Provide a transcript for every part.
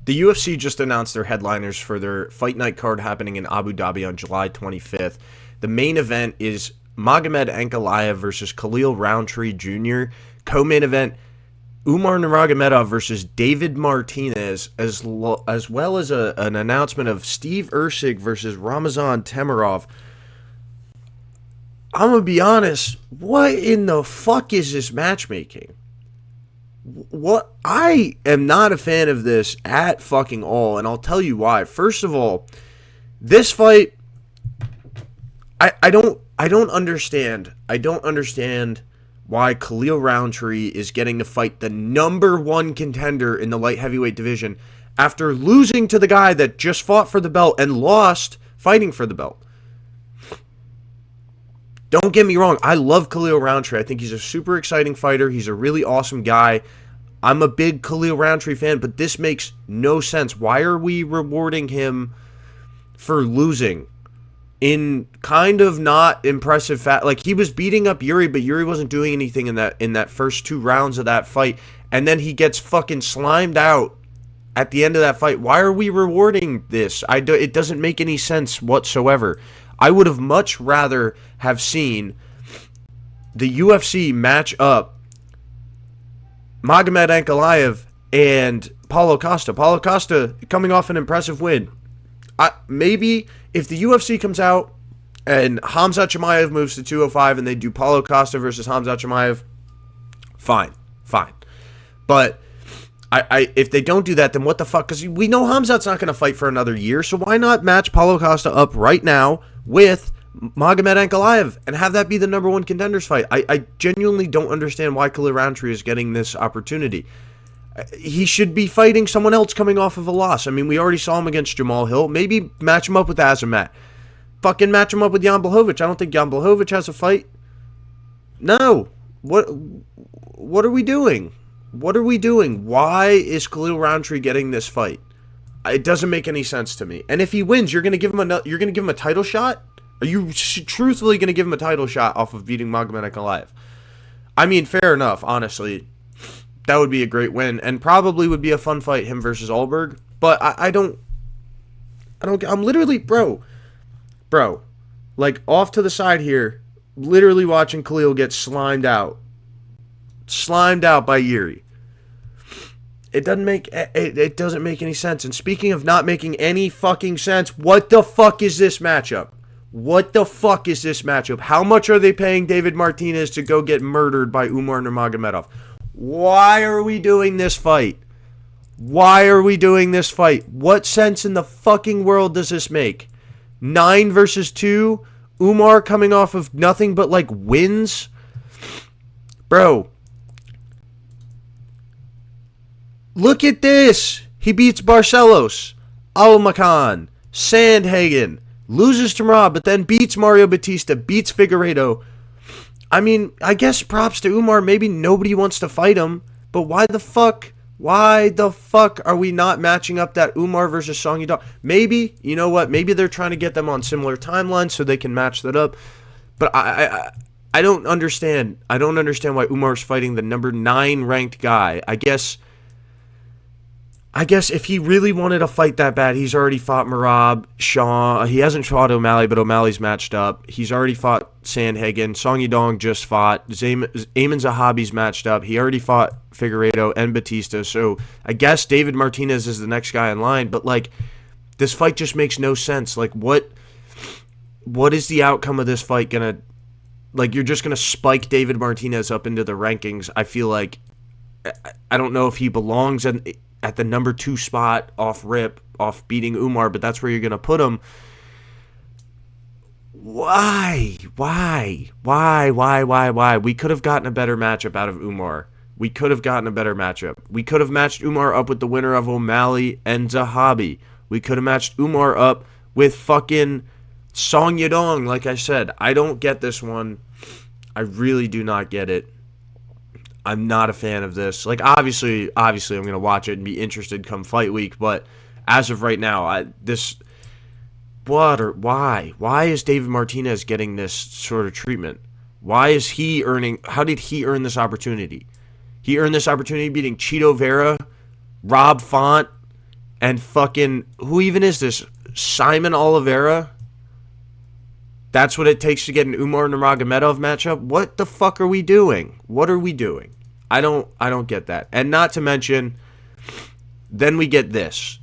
The UFC just announced their headliners for their Fight Night card happening in Abu Dhabi on July 25th. The main event is Magomed Ankalaev versus Khalil Rountree Jr. Co-main event, Umar Nurmagomedov versus David Martinez, as well as an announcement of Steve Erceg versus Ramazan Temirov. I'm going to be honest, what in the fuck is this matchmaking? What? I am not a fan of this at fucking all, and I'll tell you why. First of all, this fight, I don't understand. I don't understand why Khalil Rountree is getting to fight the number one contender in the light heavyweight division after losing to the guy that just fought for the belt and lost fighting for the belt. Don't get me wrong, I love Khalil Rountree. I think he's a super exciting fighter. He's a really awesome guy. I'm a big Khalil Rountree fan, but this makes no sense. Why are we rewarding him for losing in kind of not impressive like, he was beating up Yuri, but Yuri wasn't doing anything in that first 2 rounds of that fight, and then he gets fucking slimed out at the end of that fight. Why are we rewarding this? It doesn't make any sense whatsoever. I would have much rather have seen the UFC match up Magomed Ankalaev and Paulo Costa. Paulo Costa coming off an impressive win. Maybe if the UFC comes out and Khamzat Chimaev moves to 205 and they do Paulo Costa versus Khamzat Chimaev, fine. But if they don't do that, then what the fuck? Because we know Khamzat's not going to fight for another year, so why not match Paulo Costa up right now with Magomed Ankalaev and have that be the number one contenders fight? I genuinely don't understand why Khalil Rountree is getting this opportunity. He should be fighting someone else coming off of a loss. I mean, we already saw him against Jamal Hill. Maybe match him up with Azamat. Fucking match him up with Jan Blachowicz. I don't think Jan Blachowicz has a fight. No. What are we doing? What are we doing? Why is Khalil Rountree getting this fight? It doesn't make any sense to me. And if he wins, you're going to give him a title shot? Are you truthfully going to give him a title shot off of beating Magomed Ankalaev? I mean, fair enough, honestly. That would be a great win, and probably would be a fun fight, him versus Alberg. But I'm literally, bro, like, off to the side here, literally watching Khalil get slimed out by Yuri. It doesn't make any sense. And speaking of not making any fucking sense, what the fuck is this matchup? How much are they paying David Martinez to go get murdered by Umar Nurmagomedov? Why are we doing this fight? What sense in the fucking world does this make? 9 versus 2? Umar coming off of nothing but, like, wins? Bro. Look at this. He beats Barcelos, Almacan, Sandhagen, loses to Merab, but then beats Mario Batista, beats Figueiredo. I mean, I guess props to Umar. Maybe nobody wants to fight him, but why the fuck are we not matching up that Umar versus Song Yadong? Maybe, you know what? Maybe they're trying to get them on similar timelines so they can match that up. But I don't understand. I don't understand why Umar's fighting the number 9 ranked guy. I guess if he really wanted to fight that bad, he's already fought Merab, Shaw. He hasn't fought O'Malley, but O'Malley's matched up. He's already fought Sandhagen. Song Yadong just fought. Ayman Zahabi's matched up. He already fought Figueiredo and Batista. So I guess David Martinez is the next guy in line. But, like, this fight just makes no sense. Like, what is the outcome of this fight going to... Like, you're just going to spike David Martinez up into the rankings. I feel like... I don't know if he belongs at the number 2 spot off beating Umar, but that's where you're going to put him. Why? We could have gotten a better matchup out of Umar. We could have matched Umar up with the winner of O'Malley and Zahabi. We could have matched Umar up with fucking Song Yadong, like I said. I don't get this one. I really do not get it. I'm not a fan of this. Like, obviously, I'm going to watch it and be interested come fight week, but as of right now, why? Why is David Martinez getting this sort of treatment? How did he earn this opportunity? He earned this opportunity beating Chito Vera, Rob Font, And fucking, who even is this? Simon Oliveira? That's what it takes to get an Umar Nurmagomedov matchup? What the fuck are we doing? What are we doing? I don't get that. And not to mention, then we get this.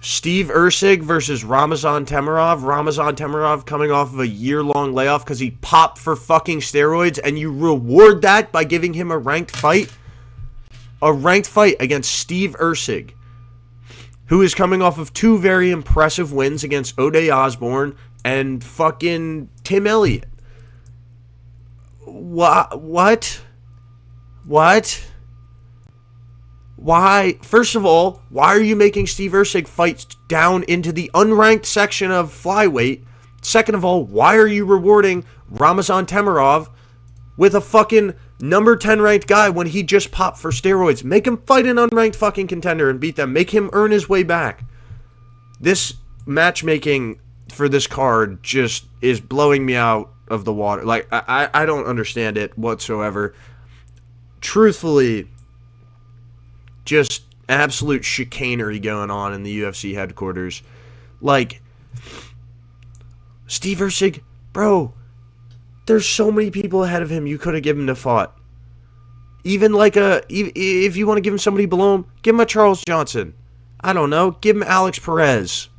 Steve Erceg versus Ramazan Temirov. Ramazan Temirov coming off of a year-long layoff because he popped for fucking steroids, and you reward that by giving him a ranked fight? A ranked fight against Steve Erceg, who is coming off of 2 very impressive wins against Ode Osborne and fucking Tim Elliott. What? Why? First of all, why are you making Steve Erceg fight down into the unranked section of flyweight? Second of all, why are you rewarding Ramazan Temirov with a fucking number 10 ranked guy when he just popped for steroids? Make him fight an unranked fucking contender and beat them. Make him earn his way back. This matchmaking for this card just is blowing me out of the water. Like, I don't understand it whatsoever. Truthfully, just absolute chicanery going on in the UFC headquarters. Like, Steve Erceg, bro, there's so many people ahead of him you could have given the fight. Even like if you want to give him somebody below him, give him a Charles Johnson. I don't know, give him Alex Perez.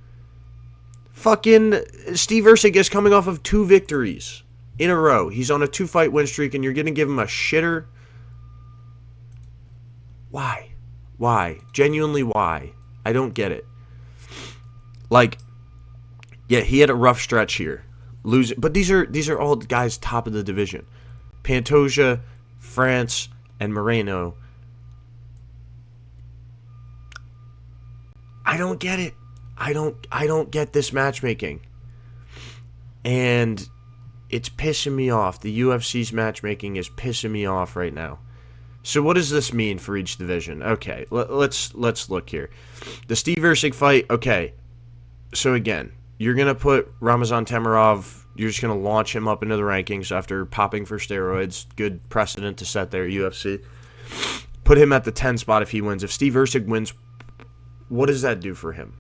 Fucking Steve Erceg is coming off of 2 victories in a row. He's on a 2-fight win streak, and you're going to give him a shitter? Why? Why? Genuinely, why? I don't get it. Like, yeah, he had a rough stretch here. Losing, but these are all guys top of the division. Pantoja, France, and Moreno. I don't get it. I don't get this matchmaking. And it's pissing me off. The UFC's matchmaking is pissing me off right now. So what does this mean for each division? Okay, let's look here. The Steve Erceg fight, okay. So again, you're going to put Ramazan Temirov, you're just going to launch him up into the rankings after popping for steroids. Good precedent to set there, UFC. Put him at the 10 spot if he wins. If Steve Erceg wins, what does that do for him?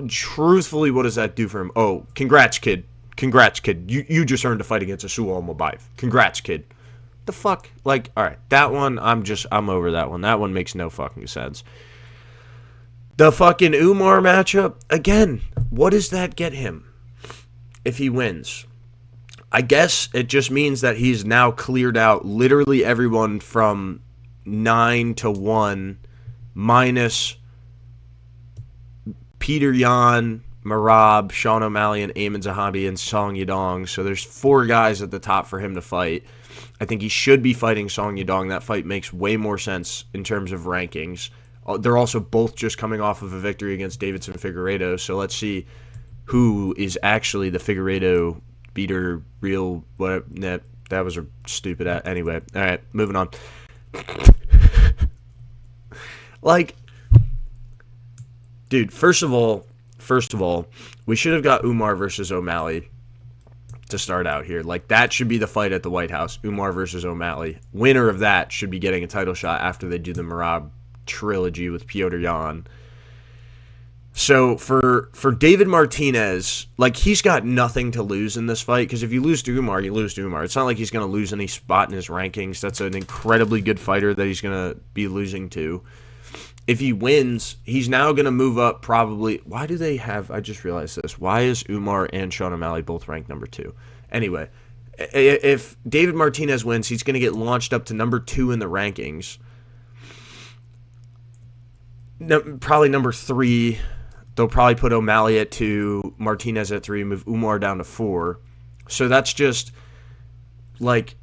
Truthfully, what does that do for him? Oh, congrats, kid. Congrats, kid. You just earned a fight against Asual Mobayev. Congrats, kid. The fuck? Like, alright, that one, I'm over that one. That one makes no fucking sense. The fucking Umar matchup, again, what does that get him if he wins? I guess it just means that he's now cleared out literally everyone from 9-1 minus Peter Yan, Merab, Sean O'Malley, and Eamon Zahabi, and Song Yadong. So there's 4 guys at the top for him to fight. I think he should be fighting Song Yadong. That fight makes way more sense in terms of rankings. They're also both just coming off of a victory against Davidson Figueiredo. So let's see who is actually the Figueiredo beater, real, whatever. Nah, that was a stupid, anyway. All right, moving on. Like, dude, first of all, we should have got Umar versus O'Malley to start out here. Like, that should be the fight at the White House. Umar versus O'Malley. Winner of that should be getting a title shot after they do the Merab trilogy with Piotr Yan. So for David Martinez, like, he's got nothing to lose in this fight, because if you lose to Umar, you lose to Umar. It's not like he's going to lose any spot in his rankings. That's an incredibly good fighter that he's going to be losing to. If he wins, he's now going to move up probably. Why do they have, I just realized this. Why is Umar and Sean O'Malley both ranked number 2? Anyway, if David Martinez wins, he's going to get launched up to number 2 in the rankings. Probably number 3. They'll probably put O'Malley at 2, Martinez at 3, move Umar down to 4. So that's just, like,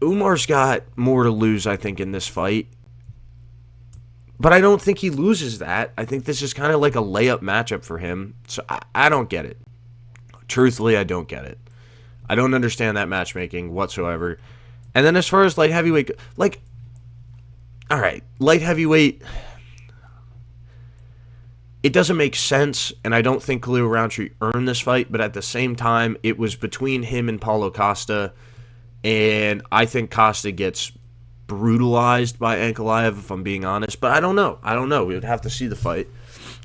Umar's got more to lose, I think, in this fight. But I don't think he loses that. I think this is kind of like a layup matchup for him. So I don't get it. Truthfully, I don't get it. I don't understand that matchmaking whatsoever. And then as far as light heavyweight, like, all right, light heavyweight, it doesn't make sense, and I don't think Khalil Rountree earned this fight, but at the same time, it was between him and Paulo Costa, and I think Costa gets brutalized by Ankalaev, if I'm being honest. But I don't know. We would have to see the fight.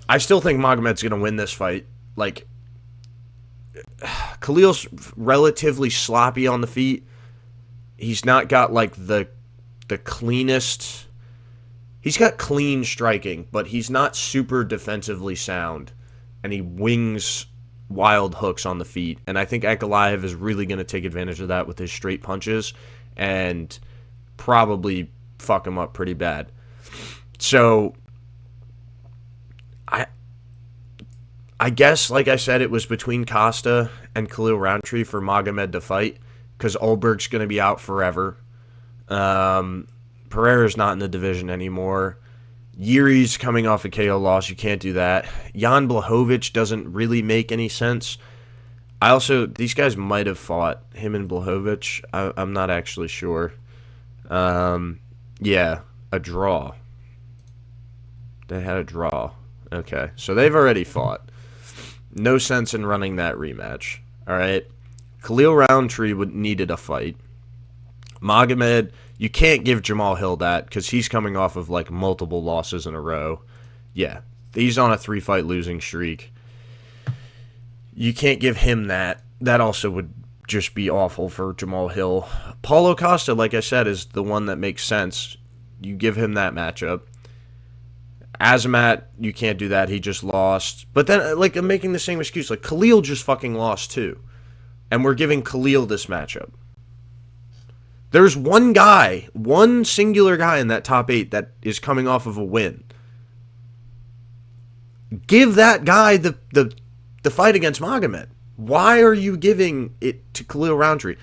I still think Magomed's going to win this fight. Like, Khalil's relatively sloppy on the feet. He's not got, like, the cleanest... He's got clean striking, but he's not super defensively sound. And he wings wild hooks on the feet. And I think Ankalaev is really going to take advantage of that with his straight punches and probably fuck him up pretty bad. So, I guess, like I said, it was between Costa and Khalil Rountree for Magomed to fight, because Olberg's going to be out forever. Pereira's not in the division anymore. Yuri's coming off a KO loss. You can't do that. Jan Blachowicz doesn't really make any sense. These guys might have fought, him and Blachowicz. I'm not actually sure. Yeah, a draw. They had a draw. Okay, so they've already fought. No sense in running that rematch. All right. Khalil Rountree needed a fight. Magomed, you can't give Jamal Hill that because he's coming off of like multiple losses in a row. Yeah, he's on a 3-fight losing streak. You can't give him that. That also would just be awful for Jamal Hill. Paulo Costa, like I said, is the one that makes sense. You give him that matchup. Azamat, you can't do that. He just lost. But then, like, I'm making the same excuse. Like, Khalil just fucking lost, too. And we're giving Khalil this matchup. There's one guy, one singular guy in that top 8 that is coming off of a win. Give that guy the fight against Magomed. Why are you giving it to Khalil Rountree?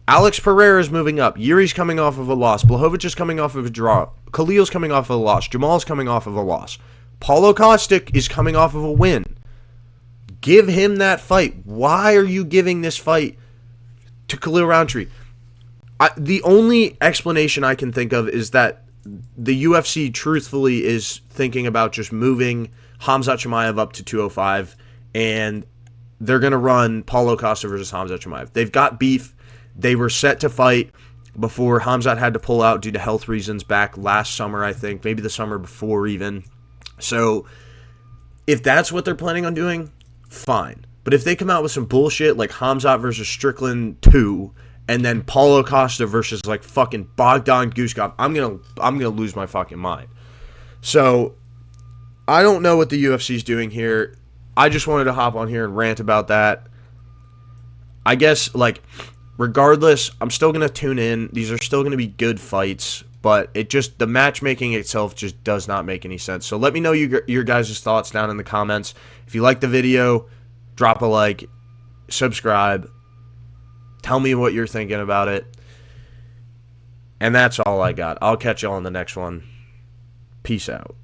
Alex Pereira is moving up. Yuri's coming off of a loss. Blachowicz is coming off of a draw. Khalil's coming off of a loss. Jamal's coming off of a loss. Paulo Costa is coming off of a win. Give him that fight. Why are you giving this fight to Khalil Rountree? The only explanation I can think of is that the UFC truthfully is thinking about just moving Khamzat Chimaev up to 205, and they're going to run Paulo Costa versus Khamzat Chimaev. They've got beef. They were set to fight before Khamzat had to pull out due to health reasons back last summer, I think. Maybe the summer before even. So, if that's what they're planning on doing, fine. But if they come out with some bullshit like Khamzat versus Strickland 2, and then Paulo Costa versus like fucking Bogdan Guskov, I'm gonna lose my fucking mind. So, I don't know what the UFC's doing here. I just wanted to hop on here and rant about that. I guess, like, regardless, I'm still going to tune in. These are still going to be good fights, but the matchmaking itself just does not make any sense. So let me know your guys' thoughts down in the comments. If you like the video, drop a like, subscribe, tell me what you're thinking about it. And that's all I got. I'll catch y'all on the next one. Peace out.